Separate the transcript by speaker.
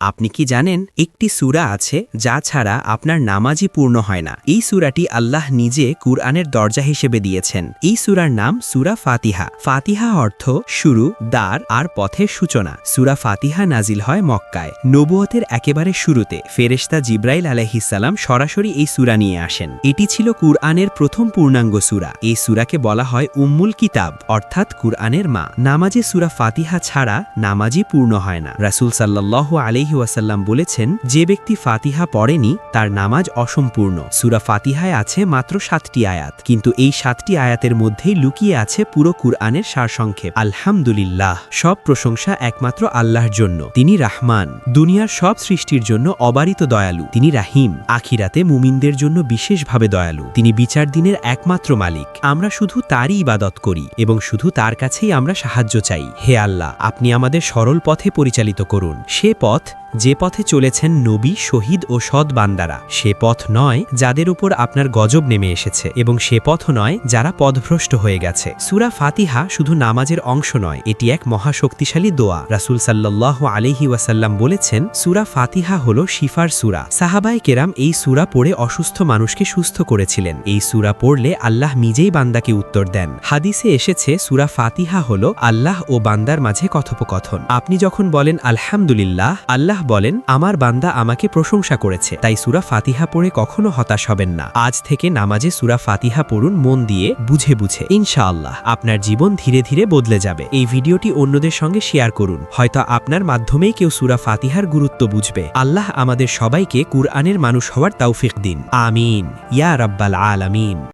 Speaker 1: আপনি কি জানেন একটি সূরা আছে যা ছাড়া আপনার নামাজই পূর্ণ হয় না। এই সূরাটি আল্লাহ নিজে কুরআনের দরজা হিসেবে দিয়েছেন। এই সূরার নাম সূরা ফাতিহা। ফাতিহা অর্থ শুরু, দ্বার আর পথের সূচনা। সূরা ফাতিহা নাজিল হয় মক্কায়, নবুয়তের একেবারে শুরুতে। ফেরেশতা জিব্রাইল আলাইহিস সালাম সরাসরি এই সূরা নিয়ে আসেন। এটি ছিল কুরআনের প্রথম পূর্ণাঙ্গ সূরা। এই সূরাকে বলা হয় উম্মুল কিতাব, অর্থাৎ কুরআনের মা। নামাজে সূরা ফাতিহা ছাড়া নামাজই পূর্ণ হয় না। রাসূল সাল্লাল্লাহু আলাইহি ওয়াসাল্লাম বলেছেন, যে ব্যক্তি ফাতিহা পড়েনি তার নামাজ অসম্পূর্ণ। সূরা ফাতিহায় আছে মাত্র 7টি আয়াত, কিন্তু এই 7টি আয়াতের মধ্যেই লুকিয়ে আছে পুরো কুরআনের সারসংক্ষেপ। আলহামদুলিল্লাহ, সব প্রশংসা একমাত্র আল্লাহর জন্য। তিনি রাহমান, দুনিয়ার সব সৃষ্টির জন্য অবারিত দয়ালু। তিনি রাহিম, আখিরাতে মুমিনদের জন্য বিশেষভাবে দয়ালু। তিনি বিচার দিনের একমাত্র মালিক। আমরা শুধু তারই ইবাদত করি এবং শুধু তার কাছেই আমরা সাহায্য চাই। হে আল্লাহ, আপনি আমাদের সরল পথে পরিচালিত করুন, সে পথ যে পথে চলেছেন নবী, শহীদ ও সৎ বান্দারা। সে পথ নয় যাদের উপর আপনার গজব নেমে এসেছে, এবং সে পথ নয় যারা পথভ্রষ্ট হয়ে গেছে। সূরা ফাতিহা শুধু নামাজের অংশ নয়, এটি এক মহাশক্তিশালী দোয়া। রাসূল সাল্লাল্লাহু আলাইহি ওয়াসাল্লাম বলেছেন, সূরা ফাতিহা হলো শিফার সূরা। সাহাবায়ে কেরাম এই সূরা পড়ে অসুস্থ মানুষকে সুস্থ করেছিলেন। এই সূরা পড়লে আল্লাহ নিজেই বান্দাকে উত্তর দেন। হাদিসে এসেছে, সূরা ফাতিহা হলো আল্লাহ ও বান্দার মাঝে কথোপকথন। আপনি যখন বলেন আলহামদুলিল্লাহ, আল্লাহ বলেন আমার বান্দা আমাকে প্রশংসা করেছে। তাই সূরা ফাতিহা পড়ে কখনো হতাশ হবেন না। আজ থেকে নামাজে সূরা ফাতিহা পড়ুন মন দিয়ে, বুঝে বুঝে। ইনশাআল্লাহ আপনার জীবন ধীরে ধীরে বদলে যাবে। এই ভিডিওটি অন্যদের সঙ্গে শেয়ার করুন, হয়তো আপনার মাধ্যমেই কেউ সূরা ফাতিহার গুরুত্ব বুঝবে। আল্লাহ আমাদের সবাইকে কুরআনের মানুষ হওয়ার তৌফিক দিন। আমিন ইয়া রাব্বাল আলামিন।